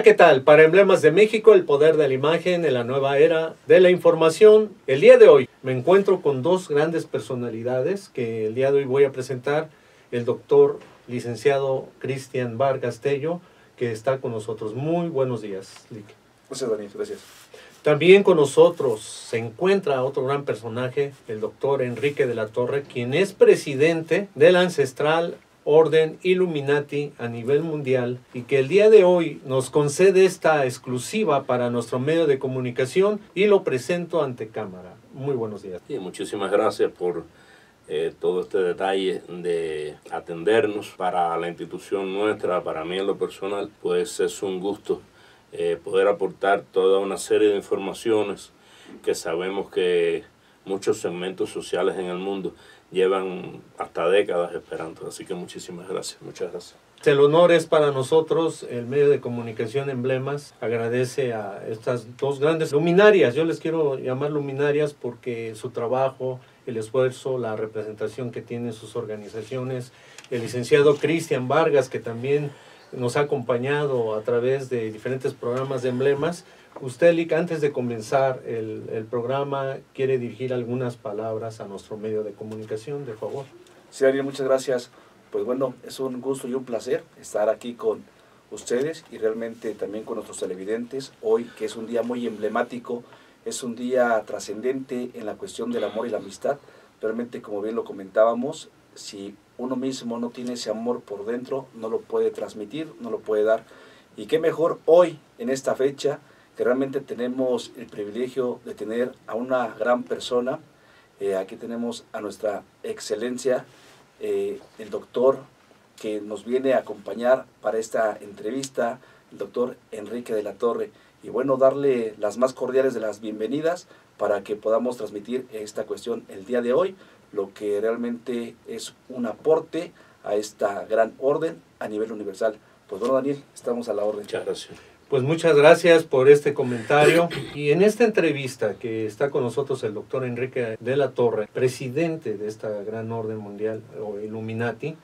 ¿qué tal? Para Emblemas de México, el poder de la imagen en la nueva era de la información. El día de hoy me encuentro con dos grandes personalidades que el día de hoy voy a presentar. El doctor licenciado Cristian Vargas Tello, que está con nosotros. Muy buenos días, Lic. Gracias, Daniel, gracias. También con nosotros se encuentra otro gran personaje, el doctor Enrique de la Torre, quien es presidente del ancestral Orden Illuminati a nivel mundial y que el día de hoy nos concede esta exclusiva para nuestro medio de comunicación y lo presento ante cámara. Muy buenos días. Sí, muchísimas gracias por todo este detalle de atendernos. Para la institución nuestra, para mí en lo personal, pues es un gusto poder aportar toda una serie de informaciones que sabemos que muchos segmentos sociales en el mundo llevan hasta décadas esperando. Así que muchísimas gracias, muchas gracias. El honor es para nosotros, el medio de comunicación Emblemas. Agradece a estas dos grandes luminarias. Yo les quiero llamar luminarias porque su trabajo, el esfuerzo, la representación que tienen sus organizaciones. El licenciado Cristian Vargas, que también nos ha acompañado a través de diferentes programas de Emblemas. Usted, Lic, antes de comenzar el programa, quiere dirigir algunas palabras a nuestro medio de comunicación, de favor. Sí, Daniel, muchas gracias. Pues bueno, es un gusto y un placer estar aquí con ustedes y realmente también con nuestros televidentes. Hoy, que es un día muy emblemático, es un día trascendente en la cuestión del amor y la amistad. Realmente, como bien lo comentábamos, si uno mismo no tiene ese amor por dentro, no lo puede transmitir, no lo puede dar. Y qué mejor hoy, en esta fecha, que realmente tenemos el privilegio de tener a una gran persona. Aquí tenemos a nuestra excelencia, el doctor que nos viene a acompañar para esta entrevista, el doctor Enrique de la Torre. Y bueno, darle las más cordiales de las bienvenidas para que podamos transmitir esta cuestión el día de hoy, lo que realmente es un aporte a esta gran orden a nivel universal. Pues bueno, Daniel, estamos a la orden. Muchas gracias. Pues muchas gracias por este comentario. Y en esta entrevista que está con nosotros el doctor Enrique de la Torre, presidente de esta gran orden mundial o Illuminati,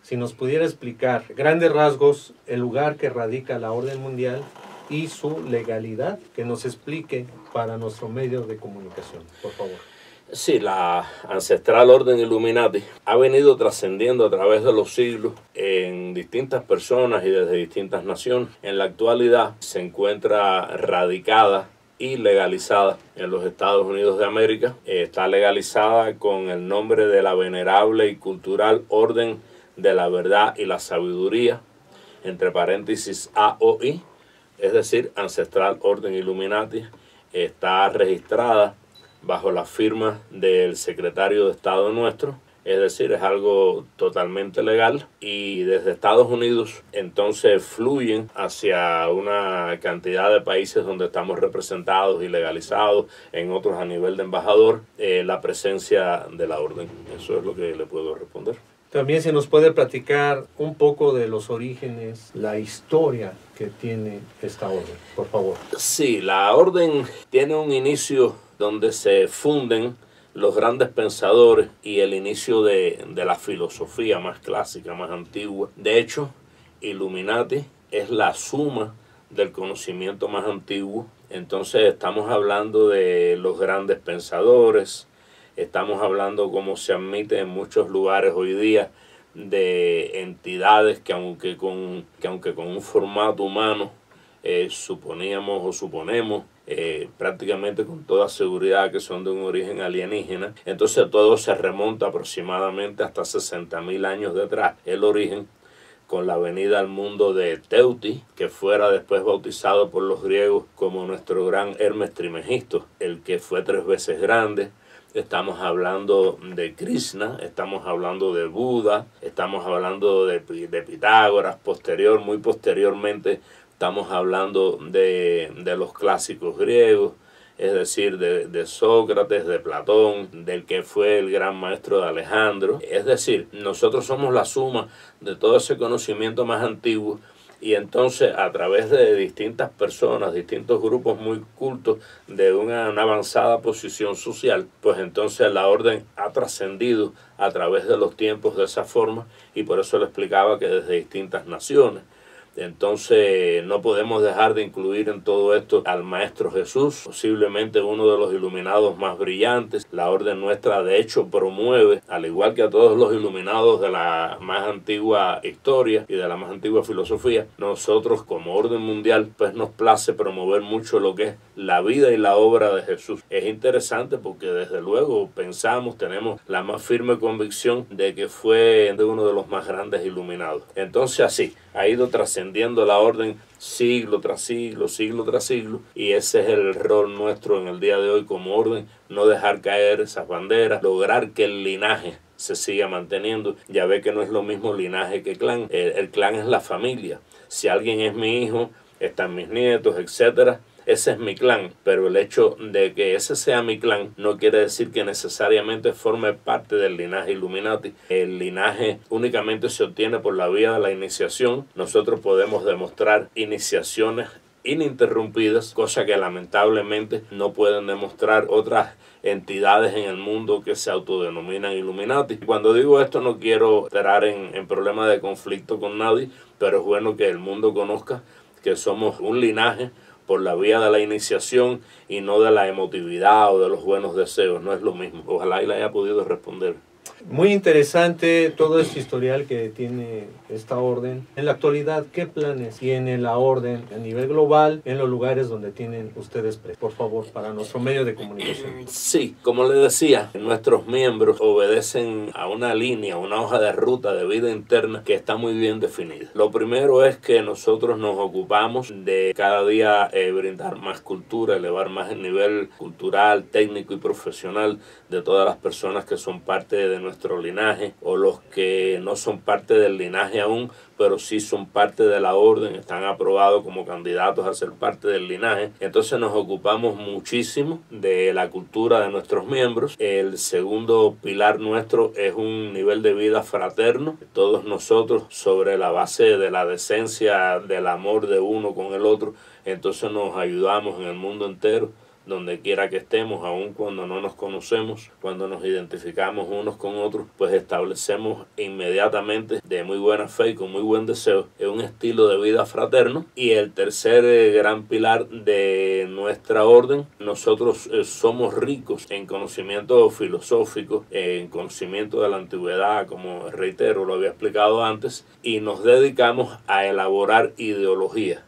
si nos pudiera explicar, grandes rasgos, el lugar que radica la orden mundial y su legalidad, que nos explique para nuestro medio de comunicación, por favor. Sí, la ancestral Orden Illuminati ha venido trascendiendo a través de los siglos en distintas personas y desde distintas naciones. En la actualidad se encuentra radicada y legalizada en los Estados Unidos de América. Está legalizada con el nombre de la venerable y cultural Orden de la Verdad y la Sabiduría, entre paréntesis AOI, es decir, Ancestral Orden Illuminati. Está registrada bajo la firma del secretario de Estado nuestro, es decir, es algo totalmente legal, y desde Estados Unidos entonces fluyen hacia una cantidad de países donde estamos representados y legalizados, en otros a nivel de embajador, la presencia de la orden. Eso es lo que le puedo responder. También se nos puede platicar un poco de los orígenes, la historia que tiene esta orden, por favor. Sí, la orden tiene un inicio donde se funden los grandes pensadores y el inicio de la filosofía más clásica, más antigua. De hecho, Illuminati es la suma del conocimiento más antiguo. Entonces estamos hablando de los grandes pensadores, estamos hablando, como se admite en muchos lugares hoy día, de entidades que aunque con un formato humano suponíamos o suponemos prácticamente con toda seguridad que son de un origen alienígena. Entonces todo se remonta aproximadamente hasta 60.000 años detrás, el origen, con la venida al mundo de Teuti, que fuera después bautizado por los griegos como nuestro gran Hermes Trismegisto, el que fue 3 veces grande. Estamos hablando de Krishna, estamos hablando de Buda, estamos hablando de Pitágoras, muy posteriormente estamos hablando de los clásicos griegos, es decir, de Sócrates, de Platón, del que fue el gran maestro de Alejandro. Es decir, nosotros somos la suma de todo ese conocimiento más antiguo, y entonces a través de distintas personas, distintos grupos muy cultos de una avanzada posición social, pues entonces la orden ha trascendido a través de los tiempos de esa forma, y por eso le explicaba que desde distintas naciones, Entonces no podemos dejar de incluir en todo esto al Maestro Jesús, posiblemente uno de los iluminados más brillantes. La orden nuestra de hecho promueve, al igual que a todos los iluminados de la más antigua historia y de la más antigua filosofía, nosotros como orden mundial pues nos place promover mucho lo que es la vida y la obra de Jesús. Es interesante porque desde luego pensamos, tenemos la más firme convicción de que fue uno de los más grandes iluminados. Entonces así ha ido trascendiendo la orden siglo tras siglo, siglo tras siglo, y ese es el rol nuestro en el día de hoy como orden, no dejar caer esas banderas, lograr que el linaje se siga manteniendo. Ya ve que no es lo mismo linaje que clan. El clan es la familia. Si alguien es mi hijo, están mis nietos, etcétera. Ese es mi clan, pero el hecho de que ese sea mi clan no quiere decir que necesariamente forme parte del linaje Illuminati. El linaje únicamente se obtiene por la vía de la iniciación. Nosotros podemos demostrar iniciaciones ininterrumpidas, cosa que lamentablemente no pueden demostrar otras entidades en el mundo que se autodenominan Illuminati. Cuando digo esto no quiero entrar en problemas de conflicto con nadie, pero es bueno que el mundo conozca que somos un linaje por la vía de la iniciación y no de la emotividad o de los buenos deseos. No es lo mismo. Ojalá y le haya podido responder. Muy interesante todo este historial que tiene esta orden. En la actualidad, ¿qué planes tiene la orden a nivel global en los lugares donde tienen ustedes presos? Por favor, para nuestro medio de comunicación. Sí, como le decía, nuestros miembros obedecen a una línea, una hoja de ruta de vida interna que está muy bien definida. Lo primero es que nosotros nos ocupamos de cada día brindar más cultura, elevar más el nivel cultural, técnico y profesional de todas las personas que son parte de nuestro linaje o los que no son parte del linaje aún, pero sí son parte de la orden, están aprobados como candidatos a ser parte del linaje. Entonces nos ocupamos muchísimo de la cultura de nuestros miembros. El segundo pilar nuestro es un nivel de vida fraterno. Todos nosotros, sobre la base de la decencia, del amor de uno con el otro, entonces nos ayudamos en el mundo entero, donde quiera que estemos, aun cuando no nos conocemos, cuando nos identificamos unos con otros, pues establecemos inmediatamente de muy buena fe y con muy buen deseo un estilo de vida fraterno. Y el tercer gran pilar de nuestra orden, nosotros somos ricos en conocimiento filosófico, en conocimiento de la antigüedad, como reitero, lo había explicado antes, y nos dedicamos a elaborar ideología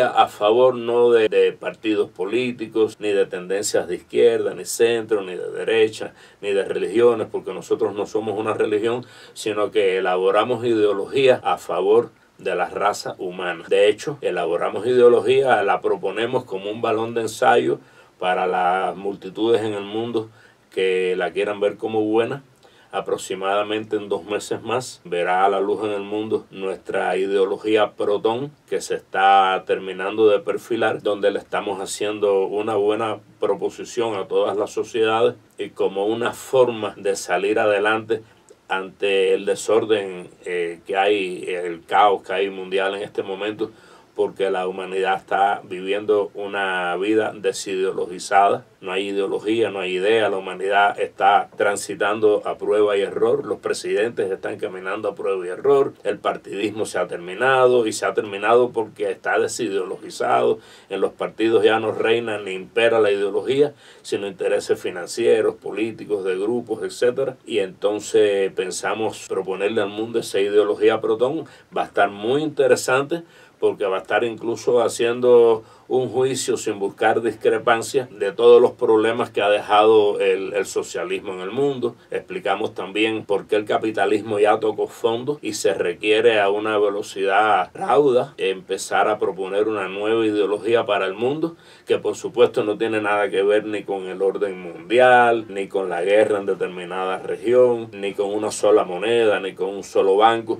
a favor no de partidos políticos, ni de tendencias de izquierda, ni centro, ni de derecha, ni de religiones, porque nosotros no somos una religión, sino que elaboramos ideología a favor de la raza humana. De hecho, elaboramos ideología, la proponemos como un balón de ensayo para las multitudes en el mundo que la quieran ver como buena. Aproximadamente en 2 meses más verá a la luz en el mundo nuestra ideología Protón, que se está terminando de perfilar, donde le estamos haciendo una buena proposición a todas las sociedades y como una forma de salir adelante ante el desorden que hay, el caos que hay mundial en este momento, porque la humanidad está viviendo una vida desideologizada. No hay ideología, no hay idea. La humanidad está transitando a prueba y error. Los presidentes están caminando a prueba y error. El partidismo se ha terminado y se ha terminado porque está desideologizado. En los partidos ya no reina ni impera la ideología, sino intereses financieros, políticos, de grupos, etc. Y entonces pensamos proponerle al mundo esa ideología Protón. Va a estar muy interesante, porque va a estar incluso haciendo un juicio sin buscar discrepancias de todos los problemas que ha dejado el socialismo en el mundo. Explicamos también por qué el capitalismo ya tocó fondo y se requiere a una velocidad rauda empezar a proponer una nueva ideología para el mundo, que por supuesto no tiene nada que ver ni con el orden mundial, ni con la guerra en determinada región, ni con una sola moneda, ni con un solo banco.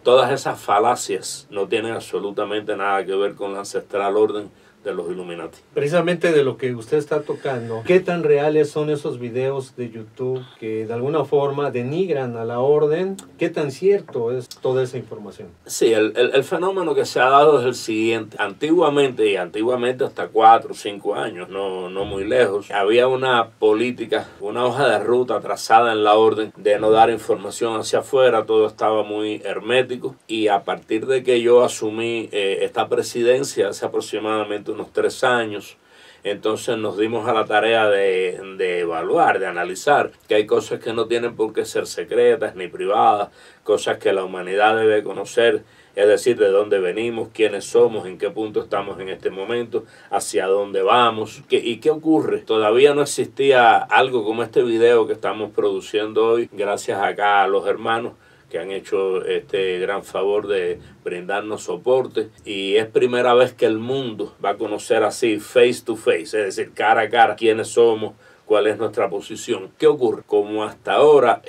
Todas esas falacias no tienen absolutamente nada que ver con la ancestral orden de los Illuminati. Precisamente de lo que usted está tocando, ¿qué tan reales son esos videos de YouTube que de alguna forma denigran a la orden? ¿Qué tan cierto es toda esa información? Sí, el fenómeno que se ha dado es el siguiente. Antiguamente hasta 4 o 5 años, no muy lejos, había una política, una hoja de ruta trazada en la orden de no dar información hacia afuera, todo estaba muy hermético, y a partir de que yo asumí esta presidencia hace aproximadamente unos 3 años, entonces nos dimos a la tarea de evaluar, de analizar que hay cosas que no tienen por qué ser secretas ni privadas, cosas que la humanidad debe conocer, es decir, de dónde venimos, quiénes somos, en qué punto estamos en este momento, hacia dónde vamos. ¿Y qué ocurre? Todavía no existía algo como este video que estamos produciendo hoy, gracias acá a los hermanos que han hecho este gran favor de brindarnos soporte, y es primera vez que el mundo va a conocer así face to face, es decir, cara a cara, quiénes somos, cuál es nuestra posición. ¿Qué ocurre? Como hasta ahora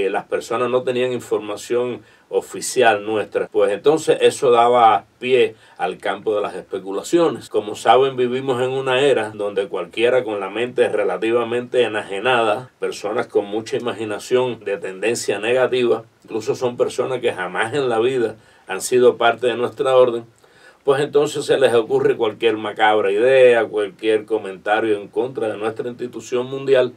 las personas no tenían información oficial nuestra, pues entonces eso daba pie al campo de las especulaciones. Como saben, vivimos en una era donde cualquiera con la mente relativamente enajenada, personas con mucha imaginación de tendencia negativa, incluso son personas que jamás en la vida han sido parte de nuestra orden, pues entonces se les ocurre cualquier macabra idea, cualquier comentario en contra de nuestra institución mundial.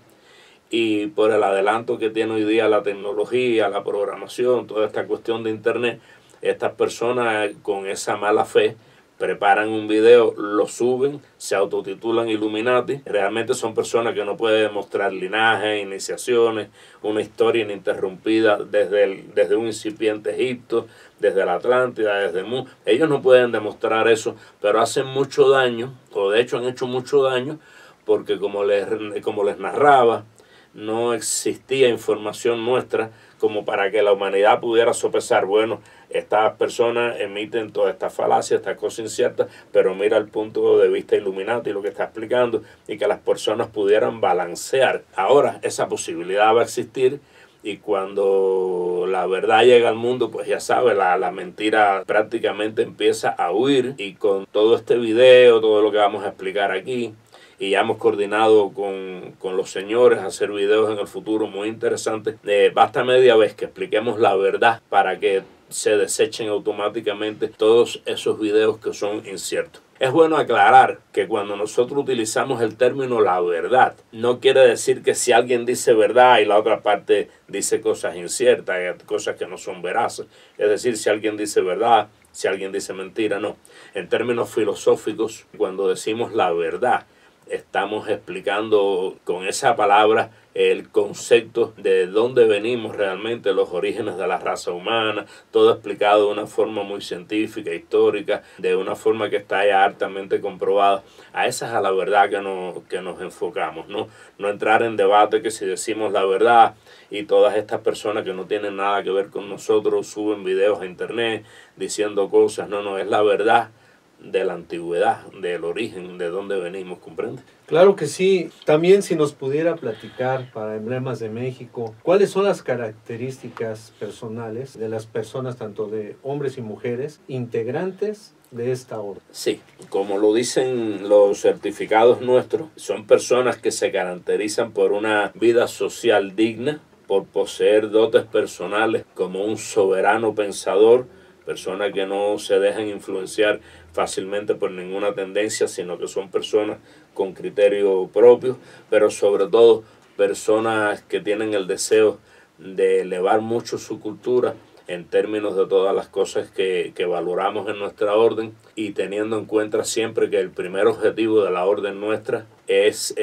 Y por el adelanto que tiene hoy día la tecnología, la programación, toda esta cuestión de internet, estas personas con esa mala fe preparan un video, lo suben, se autotitulan Illuminati. Realmente son personas que no pueden demostrar linaje, iniciaciones, una historia ininterrumpida desde un incipiente Egipto, desde la Atlántida, desde el mundo. Ellos no pueden demostrar eso, pero hacen mucho daño, o de hecho han hecho mucho daño, porque como les narraba, no existía información nuestra como para que la humanidad pudiera sopesar, bueno, estas personas emiten todas estas falacias, estas cosas inciertas, pero mira el punto de vista Illuminati, lo que está explicando, y que las personas pudieran balancear. Ahora esa posibilidad va a existir, y cuando la verdad llega al mundo, pues ya sabe, la mentira prácticamente empieza a huir. Y con todo este video, todo lo que vamos a explicar aquí, y ya hemos coordinado con los señores hacer videos en el futuro muy interesantes. Basta media vez que expliquemos la verdad para que se desechen automáticamente todos esos videos que son inciertos. Es bueno aclarar que cuando nosotros utilizamos el término la verdad, no quiere decir que si alguien dice verdad y la otra parte dice cosas inciertas, cosas que no son veraces. Es decir, si alguien dice verdad, si alguien dice mentira, no. En términos filosóficos, cuando decimos la verdad, estamos explicando con esa palabra el concepto de dónde venimos realmente, los orígenes de la raza humana, todo explicado de una forma muy científica, histórica, de una forma que está ya altamente comprobada. A esa es a la verdad que nos enfocamos, ¿no? No entrar en debate que si decimos la verdad y todas estas personas que no tienen nada que ver con nosotros suben videos a internet diciendo cosas, no, es la verdad de la antigüedad, del origen, de dónde venimos, ¿comprende? Claro que sí. También si nos pudiera platicar para Emblemas de México, ¿cuáles son las características personales de las personas, tanto de hombres y mujeres, integrantes de esta orden? Sí, como lo dicen los certificados nuestros, son personas que se caracterizan por una vida social digna, por poseer dotes personales como un soberano pensador, personas que no se dejan influenciar fácilmente por ninguna tendencia, sino que son personas con criterio propio, pero sobre todo personas que tienen el deseo de elevar mucho su cultura en términos de todas las cosas que valoramos en nuestra orden, y teniendo en cuenta siempre que el primer objetivo de la orden nuestra es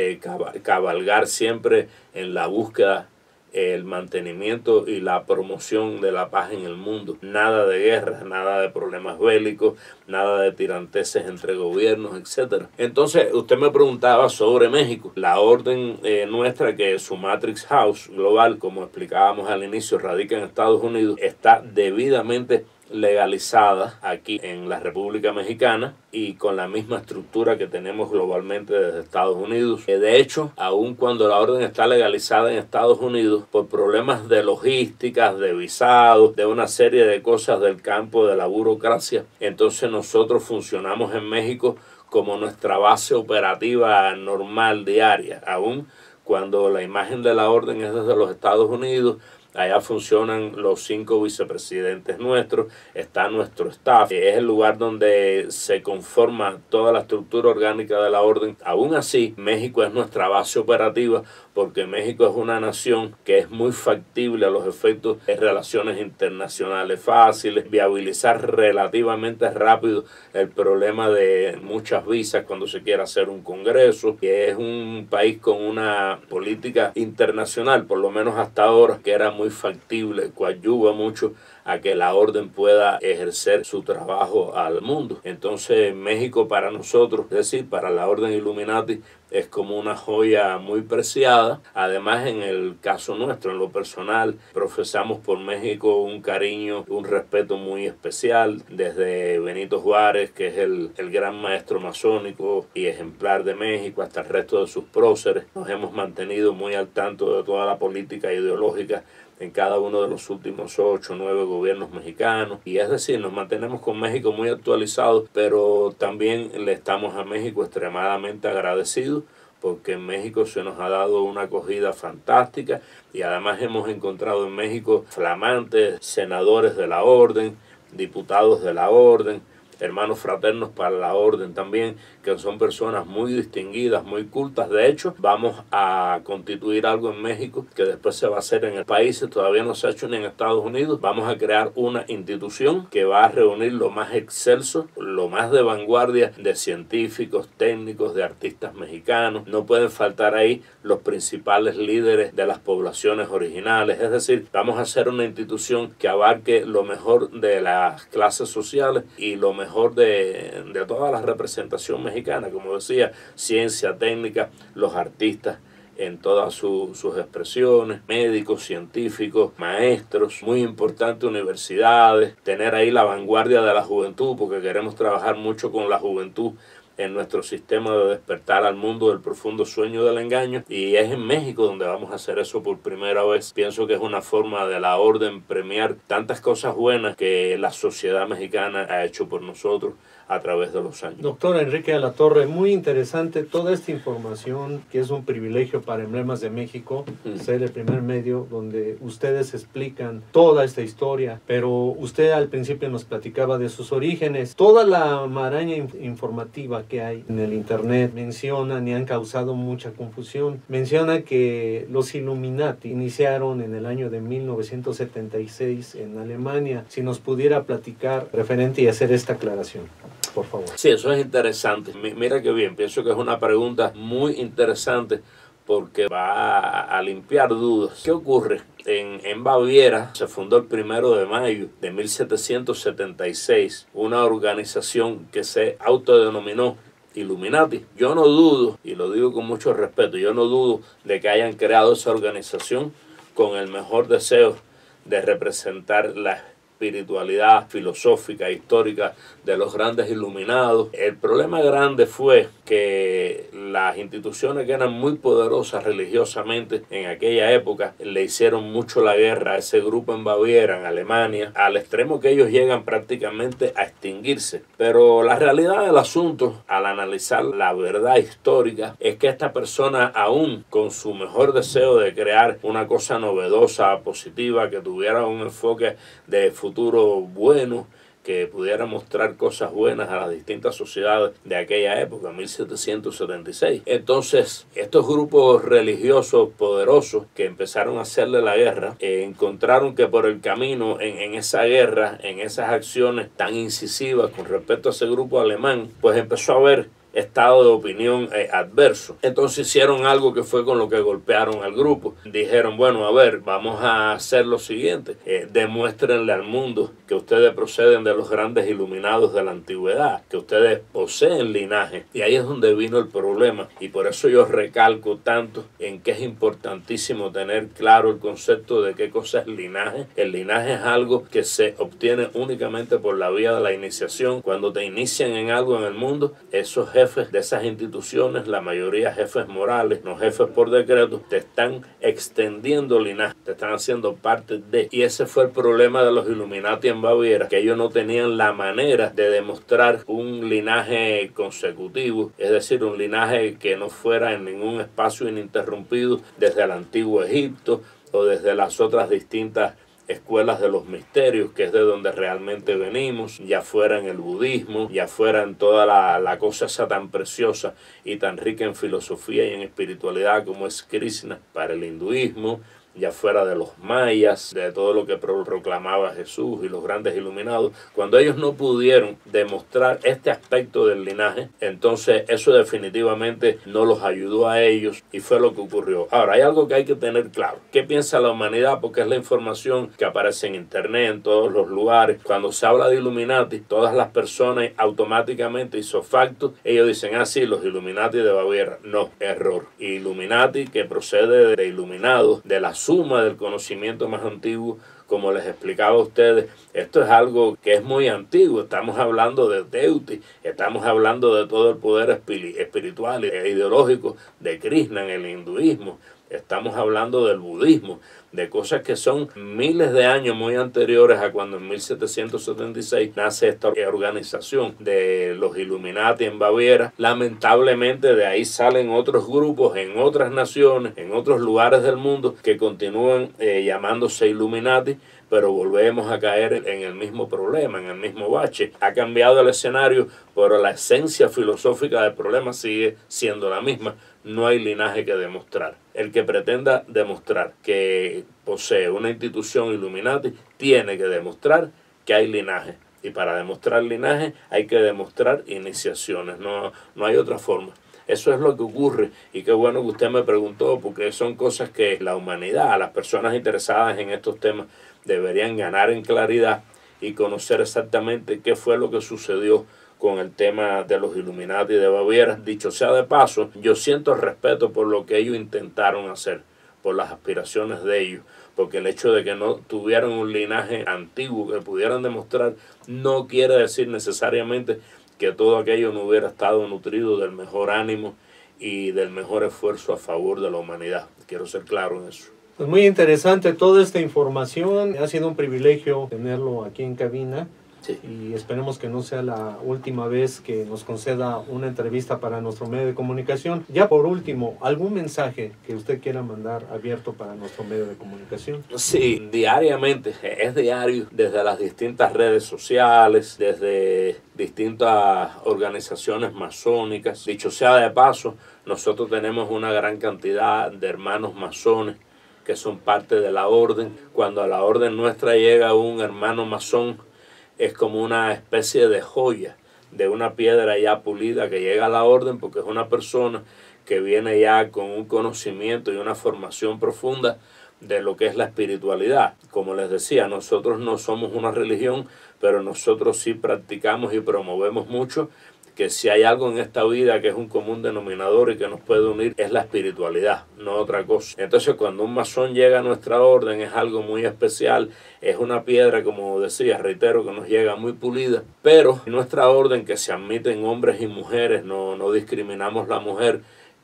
cabalgar siempre en la búsqueda, el mantenimiento y la promoción de la paz en el mundo. Nada de guerras, nada de problemas bélicos, nada de tiranteses entre gobiernos, etc. Entonces, usted me preguntaba sobre México. La orden nuestra, que es su Matrix House global, como explicábamos al inicio, radica en Estados Unidos, está debidamente legalizada aquí en la República Mexicana y con la misma estructura que tenemos globalmente desde Estados Unidos. De hecho, aun cuando la orden está legalizada en Estados Unidos, por problemas de logísticas, de visados, de una serie de cosas del campo de la burocracia, entonces nosotros funcionamos en México como nuestra base operativa normal diaria, aún cuando la imagen de la orden es desde los Estados Unidos. Allá funcionan los 5 vicepresidentes nuestros, está nuestro staff, es el lugar donde se conforma toda la estructura orgánica de la orden. Aún así, México es nuestra base operativa porque México es una nación que es muy factible a los efectos de relaciones internacionales fáciles, viabilizar relativamente rápido el problema de muchas visas cuando se quiera hacer un congreso, que es un país con una política internacional, por lo menos hasta ahora, que era muy factible, coadyuva mucho a que la orden pueda ejercer su trabajo al mundo. Entonces México para nosotros, es decir, para la orden Illuminati, es como una joya muy preciada. Además, en el caso nuestro, en lo personal, profesamos por México un cariño, un respeto muy especial, desde Benito Juárez, que es el gran maestro masónico y ejemplar de México, hasta el resto de sus próceres. Nos hemos mantenido muy al tanto de toda la política ideológica en cada uno de los últimos 8 o 9 gobiernos mexicanos, y es decir, nos mantenemos con México muy actualizados, pero también le estamos a México extremadamente agradecidos porque en México se nos ha dado una acogida fantástica y además hemos encontrado en México flamantes senadores de la orden, diputados de la orden, hermanos fraternos para la orden también, que son personas muy distinguidas, muy cultas. De hecho, vamos a constituir algo en México que después se va a hacer en el país, todavía no se ha hecho ni en Estados Unidos. Vamos a crear una institución que va a reunir lo más excelso, lo más de vanguardia de científicos, técnicos, de artistas mexicanos. No pueden faltar ahí los principales líderes de las poblaciones originales. Es decir, vamos a hacer una institución que abarque lo mejor de las clases sociales y lo mejor de toda la representación mexicana, como decía, ciencia, técnica, los artistas en todas sus expresiones, médicos, científicos, maestros, muy importante, universidades, tener ahí la vanguardia de la juventud, porque queremos trabajar mucho con la juventud en nuestro sistema de despertar al mundo del profundo sueño del engaño, y es en México donde vamos a hacer eso por primera vez. Pienso que es una forma de la orden premiar tantas cosas buenas que la sociedad mexicana ha hecho por nosotros a través de los años. Doctor Enrique de la Torre, muy interesante toda esta información, que es un privilegio para Emblemas de México, ser el primer medio donde ustedes explican toda esta historia, pero usted al principio nos platicaba de sus orígenes. Toda la maraña informativa que hay en el internet mencionan y han causado mucha confusión. Menciona que los Illuminati iniciaron en el año de 1976 en Alemania. Si nos pudiera platicar referente y hacer esta aclaración, por favor. Sí, eso es interesante. Mira qué bien, pienso que es una pregunta muy interesante porque va a limpiar dudas. ¿Qué ocurre? En Baviera se fundó el 1 de mayo de 1776 una organización que se autodenominó Illuminati. Yo no dudo, y lo digo con mucho respeto, yo no dudo de que hayan creado esa organización con el mejor deseo de representar la espiritualidad filosófica, histórica de los grandes iluminados. El problema grande fue que las instituciones que eran muy poderosas religiosamente en aquella época le hicieron mucho la guerra a ese grupo en Baviera, en Alemania, al extremo que ellos llegan prácticamente a extinguirse. Pero la realidad del asunto, al analizar la verdad histórica, es que esta persona, aún con su mejor deseo de crear una cosa novedosa, positiva, que tuviera un enfoque de futuro bueno, que pudiera mostrar cosas buenas a las distintas sociedades de aquella época, 1776. Entonces, estos grupos religiosos poderosos que empezaron a hacerle la guerra, encontraron que por el camino, en esa guerra, en esas acciones tan incisivas con respecto a ese grupo alemán, pues empezó a haber estado de opinión adverso. Entonces hicieron algo que fue con lo que golpearon al grupo. Dijeron, bueno, a ver, vamos a hacer lo siguiente, demuéstrenle al mundo que ustedes proceden de los grandes iluminados de la antigüedad, que ustedes poseen linaje. Y ahí es donde vino el problema, y por eso yo recalco tanto en que es importantísimo tener claro el concepto de qué cosa es linaje. El linaje es algo que se obtiene únicamente por la vía de la iniciación. Cuando te inician en algo en el mundo, esos jefes jefes de esas instituciones, la mayoría jefes morales, no jefes por decreto, te están extendiendo linaje, te están haciendo parte de. Y ese fue el problema de los Illuminati en Baviera, que ellos no tenían la manera de demostrar un linaje consecutivo, es decir, un linaje que no fuera en ningún espacio ininterrumpido desde el antiguo Egipto o desde las otras distintas escuelas de los misterios, que es de donde realmente venimos, ya fuera en el budismo, ya fuera en toda la cosa esa tan preciosa y tan rica en filosofía y en espiritualidad como es Krishna para el hinduismo, ya fuera de los mayas, de todo lo que proclamaba Jesús y los grandes iluminados. Cuando ellos no pudieron demostrar este aspecto del linaje, entonces eso definitivamente no los ayudó a ellos y fue lo que ocurrió. Ahora, hay algo que hay que tener claro. ¿Qué piensa la humanidad? Porque es la información que aparece en internet, en todos los lugares. Cuando se habla de Illuminati, todas las personas automáticamente, hizo facto, ellos dicen, sí, los Illuminati de Baviera. No, error. Illuminati, que procede de iluminados, de la suma del conocimiento más antiguo, como les explicaba a ustedes, esto es algo que es muy antiguo. Estamos hablando de Deuti, estamos hablando de todo el poder espiritual e ideológico de Krishna en el hinduismo, estamos hablando del budismo, de cosas que son miles de años muy anteriores a cuando en 1776 nace esta organización de los Illuminati en Baviera. Lamentablemente de ahí salen otros grupos en otras naciones, en otros lugares del mundo que continúan llamándose Illuminati, pero volvemos a caer en el mismo problema, en el mismo bache. Ha cambiado el escenario, pero la esencia filosófica del problema sigue siendo la misma. No hay linaje que demostrar. El que pretenda demostrar que posee una institución Illuminati tiene que demostrar que hay linaje. Y para demostrar linaje hay que demostrar iniciaciones. No hay otra forma. Eso es lo que ocurre, y qué bueno que usted me preguntó, porque son cosas que la humanidad, las personas interesadas en estos temas, deberían ganar en claridad y conocer exactamente qué fue lo que sucedió con el tema de los Illuminati de Baviera. Dicho sea de paso, yo siento respeto por lo que ellos intentaron hacer, por las aspiraciones de ellos, porque el hecho de que no tuvieran un linaje antiguo que pudieran demostrar no quiere decir necesariamente que todo aquello no hubiera estado nutrido del mejor ánimo y del mejor esfuerzo a favor de la humanidad. Quiero ser claro en eso. Pues muy interesante toda esta información. Ha sido un privilegio tenerlo aquí en cabina. Sí. Y esperemos que no sea la última vez que nos conceda una entrevista para nuestro medio de comunicación. Ya por último, ¿algún mensaje que usted quiera mandar abierto para nuestro medio de comunicación? Sí, diariamente, es diario, desde las distintas redes sociales, desde distintas organizaciones masónicas. Dicho sea de paso, nosotros tenemos una gran cantidad de hermanos masones que son parte de la orden. Cuando a la orden nuestra llega un hermano masón, es como una especie de joya, de una piedra ya pulida que llega a la orden, porque es una persona que viene ya con un conocimiento y una formación profunda de lo que es la espiritualidad. Como les decía, nosotros no somos una religión, pero nosotros sí practicamos y promovemos mucho que si hay algo en esta vida que es un común denominador y que nos puede unir, es la espiritualidad, no otra cosa. Entonces, cuando un masón llega a nuestra orden, es algo muy especial, es una piedra, como decía, reitero, que nos llega muy pulida, pero en nuestra orden, que se admiten hombres y mujeres, no discriminamos la mujer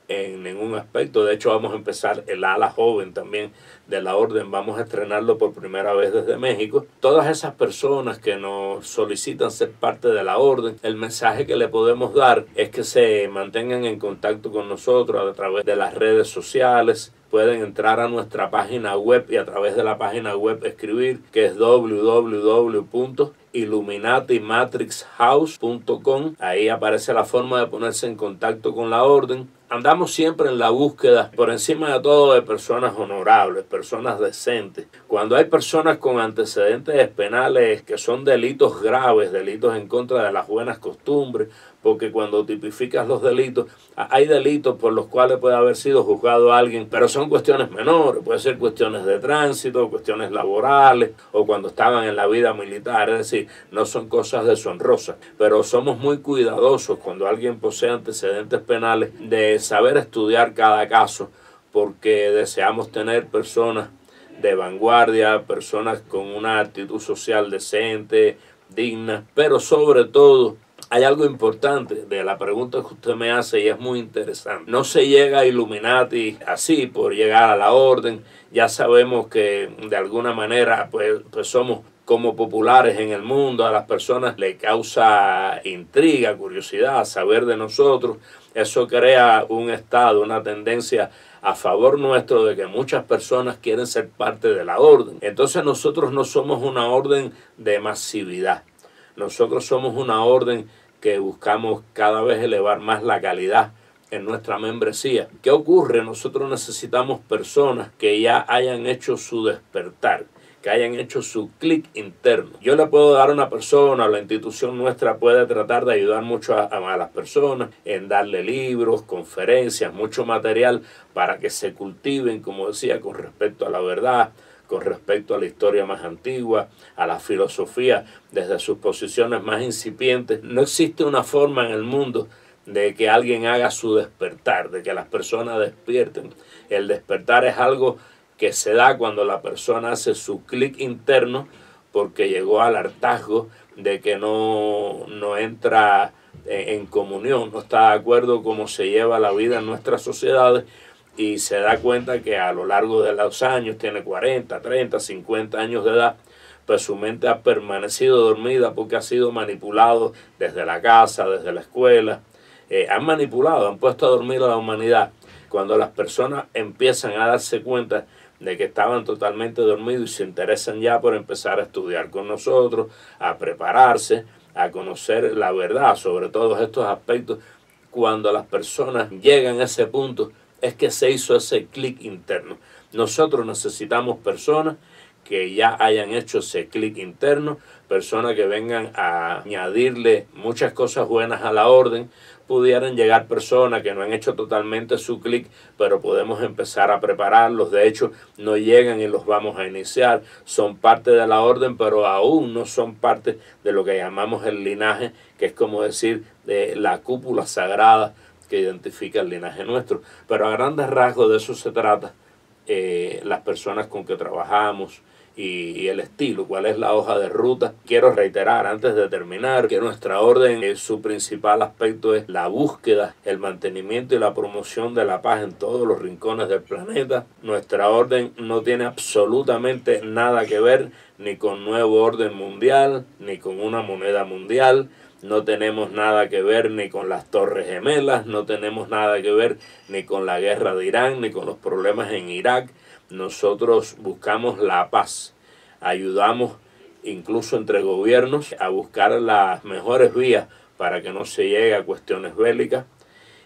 en ningún aspecto. De hecho, vamos a empezar el ala joven también de la orden, vamos a estrenarlo por primera vez desde México. Todas esas personas que nos solicitan ser parte de la orden, el mensaje que le podemos dar es que se mantengan en contacto con nosotros a través de las redes sociales. Pueden entrar a nuestra página web y a través de la página web escribir, que es www.illuminatimatrixhouse.com. Ahí aparece la forma de ponerse en contacto con la orden. Andamos siempre en la búsqueda, por encima de todo, de personas honorables, personas decentes. Cuando hay personas con antecedentes penales que son delitos graves, delitos en contra de las buenas costumbres, porque cuando tipificas los delitos, hay delitos por los cuales puede haber sido juzgado alguien, pero son cuestiones menores, puede ser cuestiones de tránsito, cuestiones laborales, o cuando estaban en la vida militar, es decir, no son cosas deshonrosas, pero somos muy cuidadosos cuando alguien posee antecedentes penales de saber estudiar cada caso, porque deseamos tener personas de vanguardia, personas con una actitud social decente, digna, pero sobre todo hay algo importante de la pregunta que usted me hace y es muy interesante. No se llega a Illuminati así por llegar a la orden. Ya sabemos que de alguna manera pues somos como populares en el mundo, a las personas les causa intriga, curiosidad, saber de nosotros. Eso crea un estado, una tendencia a favor nuestro de que muchas personas quieren ser parte de la orden. Entonces nosotros no somos una orden de masividad. Nosotros somos una orden que buscamos cada vez elevar más la calidad en nuestra membresía. ¿Qué ocurre? Nosotros necesitamos personas que ya hayan hecho su despertar, que hayan hecho su clic interno. Yo le puedo dar a una persona, la institución nuestra puede tratar de ayudar mucho a las personas en darle libros, conferencias, mucho material para que se cultiven, como decía, con respecto a la verdad, con respecto a la historia más antigua, a la filosofía desde sus posiciones más incipientes. No existe una forma en el mundo de que alguien haga su despertar, de que las personas despierten. El despertar es algo que se da cuando la persona hace su clic interno porque llegó al hartazgo de que no entra en comunión, no está de acuerdo cómo se lleva la vida en nuestras sociedades y se da cuenta que a lo largo de los años, tiene 40, 30, 50 años de edad, pues su mente ha permanecido dormida porque ha sido manipulado desde la casa, desde la escuela. Han manipulado, han puesto a dormir a la humanidad. Cuando las personas empiezan a darse cuenta de que estaban totalmente dormidos y se interesan ya por empezar a estudiar con nosotros, a prepararse, a conocer la verdad sobre todos estos aspectos, cuando las personas llegan a ese punto, es que se hizo ese clic interno. Nosotros necesitamos personas que ya hayan hecho ese clic interno, personas que vengan a añadirle muchas cosas buenas a la orden. Pudieran llegar personas que no han hecho totalmente su clic, pero podemos empezar a prepararlos. De hecho, no llegan y los vamos a iniciar. Son parte de la orden, pero aún no son parte de lo que llamamos el linaje, que es como decir de la cúpula sagrada que identifica el linaje nuestro. Pero a grandes rasgos de eso se trata las personas con que trabajamos y el estilo, cuál es la hoja de ruta. Quiero reiterar antes de terminar que nuestra orden, su principal aspecto es la búsqueda, el mantenimiento y la promoción de la paz en todos los rincones del planeta. Nuestra orden no tiene absolutamente nada que ver ni con nuevo orden mundial, ni con una moneda mundial. No tenemos nada que ver ni con las Torres Gemelas, no tenemos nada que ver ni con la guerra de Irán, ni con los problemas en Irak. Nosotros buscamos la paz, ayudamos incluso entre gobiernos a buscar las mejores vías para que no se llegue a cuestiones bélicas.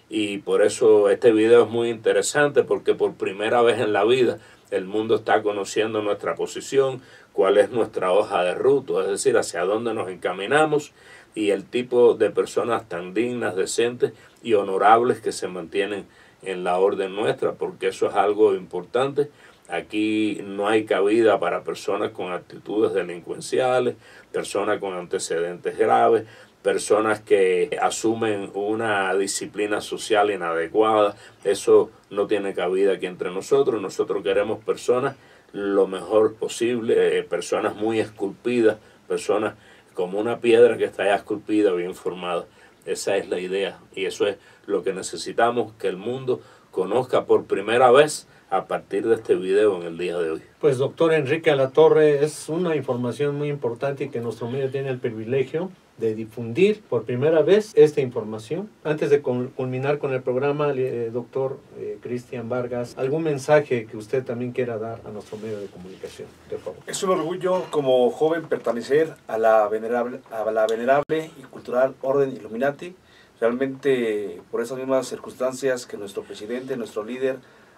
Y por eso este video es muy interesante, porque por primera vez en la vida el mundo está conociendo nuestra posición, cuál es nuestra hoja de ruta, es decir, hacia dónde nos encaminamos y el tipo de personas tan dignas, decentes y honorables que se mantienen en la orden nuestra, porque eso es algo importante. Aquí no hay cabida para personas con actitudes delincuenciales, personas con antecedentes graves, personas que asumen una disciplina social inadecuada. Eso no tiene cabida aquí entre nosotros. Nosotros queremos personas lo mejor posible, personas muy esculpidas, personas como una piedra que está ya esculpida, bien formada. Esa es la idea y eso es lo que necesitamos que el mundo conozca por primera vez a partir de este video en el día de hoy. Pues doctor Enrique Alatorre, es una información muy importante y que nuestro medio tiene el privilegio de difundir por primera vez esta información. Antes de culminar con el programa, doctor Cristian Vargas, ¿algún mensaje que usted también quiera dar a nuestro medio de comunicación? Por favor. Es un orgullo como joven pertenecer a la venerable y cultural Orden Illuminati. Realmente por esas mismas circunstancias que nuestro presidente, nuestro líder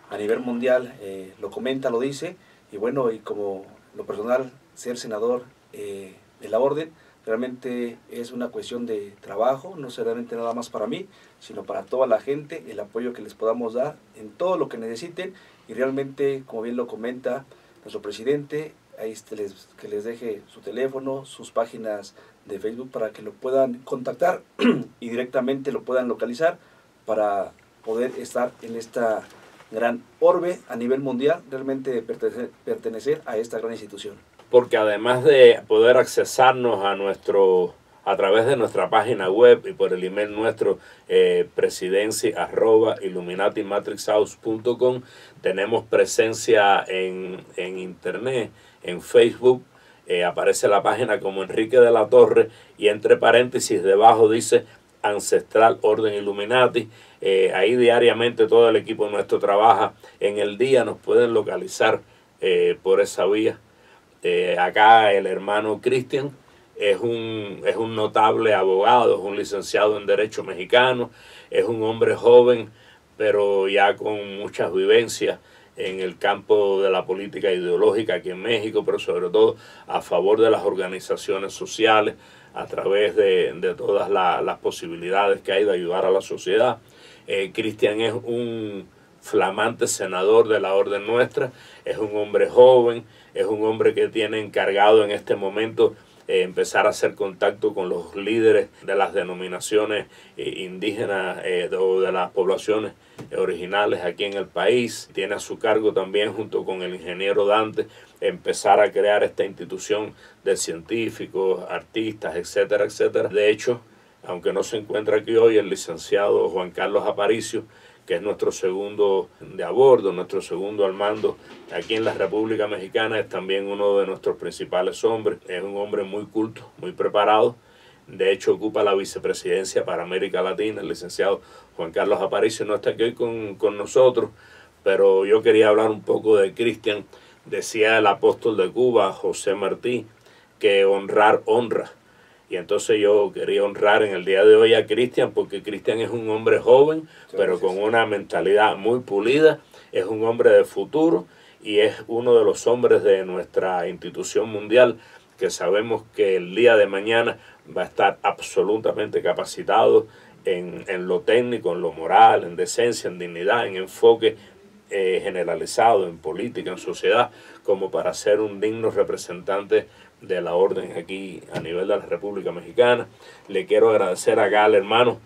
a nivel mundial lo comenta, lo dice, y bueno, y como lo personal, ser senador de la Orden, realmente es una cuestión de trabajo, no solamente nada más para mí, sino para toda la gente, el apoyo que les podamos dar en todo lo que necesiten, y realmente, como bien lo comenta nuestro presidente, ahí que les deje su teléfono, sus páginas de Facebook para que lo puedan contactar y directamente lo puedan localizar para poder estar en esta gran orbe a nivel mundial, realmente pertenecer a esta gran institución. Porque además de poder accesarnos a a través de nuestra página web y por el email nuestro presidency@illuminatimatrixhouse.com. Tenemos presencia en internet, en Facebook. Aparece la página como Enrique de la Torre y entre paréntesis debajo dice Ancestral Orden Illuminati. Ahí diariamente todo el equipo nuestro trabaja. En el día nos pueden localizar por esa vía. Acá el hermano Cristian es un notable abogado, es un licenciado en Derecho mexicano, es un hombre joven, pero ya con muchas vivencias en el campo de la política ideológica aquí en México, pero sobre todo a favor de las organizaciones sociales, a través de todas las posibilidades que hay de ayudar a la sociedad. Cristian es un flamante senador de la Orden Nuestra, es un hombre joven, es un hombre que tiene encargado en este momento empezar a hacer contacto con los líderes de las denominaciones indígenas o de las poblaciones originales aquí en el país. Tiene a su cargo también, junto con el ingeniero Dante, empezar a crear esta institución de científicos, artistas, etcétera, etcétera. De hecho, aunque no se encuentra aquí hoy, el licenciado Juan Carlos Aparicio, que es nuestro segundo de a bordo, nuestro segundo al mando aquí en la República Mexicana, es también uno de nuestros principales hombres. Es un hombre muy culto, muy preparado. De hecho, ocupa la vicepresidencia para América Latina. El licenciado Juan Carlos Aparicio no está aquí hoy con nosotros, pero yo quería hablar un poco de Cristian. Decía el apóstol de Cuba, José Martí, que honrar honra. Y entonces yo quería honrar en el día de hoy a Cristian, porque Cristian es un hombre joven, pero con una mentalidad muy pulida, es un hombre de futuro y es uno de los hombres de nuestra institución mundial que sabemos que el día de mañana va a estar absolutamente capacitado en lo técnico, en lo moral, en decencia, en dignidad, en enfoque generalizado, en política, en sociedad, como para ser un digno representante de la orden aquí a nivel de la República Mexicana. Le quiero agradecer acá al hermano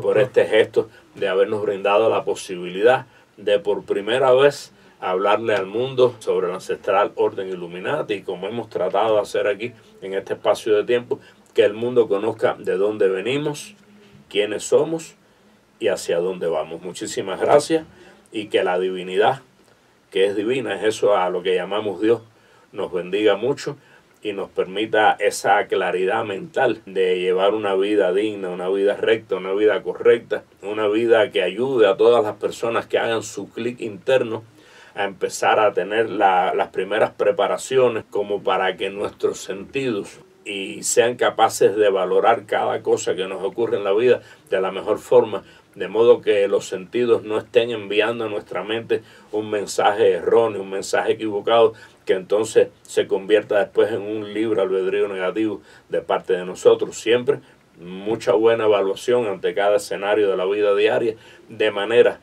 por este gesto de habernos brindado la posibilidad de por primera vez hablarle al mundo sobre la ancestral Orden Illuminati, y como hemos tratado de hacer aquí en este espacio de tiempo, que el mundo conozca de dónde venimos, quiénes somos y hacia dónde vamos. Muchísimas gracias, y que la divinidad, que es divina, es eso a lo que llamamos Dios, nos bendiga mucho y nos permita esa claridad mental de llevar una vida digna, una vida recta, una vida correcta, una vida que ayude a todas las personas que hagan su clic interno a empezar a tener las primeras preparaciones como para que nuestros sentidos y sean capaces de valorar cada cosa que nos ocurre en la vida de la mejor forma, de modo que los sentidos no estén enviando a nuestra mente un mensaje erróneo, un mensaje equivocado, que entonces se convierta después en un libre albedrío negativo de parte de nosotros. Siempre mucha buena evaluación ante cada escenario de la vida diaria, de manera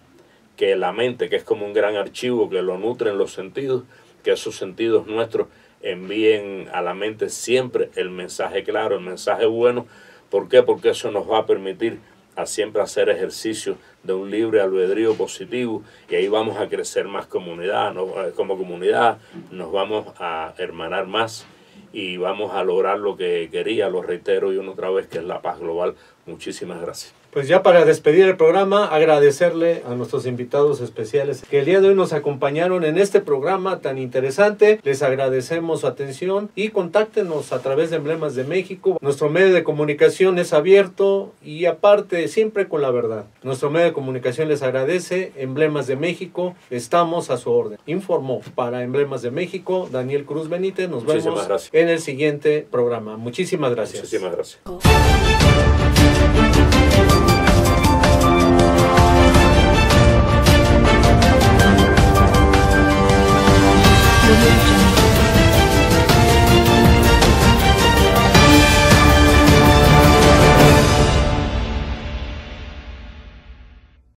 que la mente, que es como un gran archivo que lo nutren los sentidos, que esos sentidos nuestros envíen a la mente siempre el mensaje claro, el mensaje bueno. ¿Por qué? Porque eso nos va a permitir a siempre hacer ejercicio de un libre albedrío positivo, y ahí vamos a crecer más comunidad, ¿no? Como comunidad nos vamos a hermanar más y vamos a lograr lo que quería, lo reitero y una otra vez, que es la paz global. Muchísimas gracias. Pues ya para despedir el programa, agradecerle a nuestros invitados especiales que el día de hoy nos acompañaron en este programa tan interesante. Les agradecemos su atención y contáctenos a través de Emblemas de México. Nuestro medio de comunicación es abierto y aparte siempre con la verdad. Nuestro medio de comunicación les agradece. Emblemas de México, estamos a su orden. Informó para Emblemas de México Daniel Cruz Benítez. Nos vemos en el siguiente programa. Muchísimas gracias. Muchísimas gracias.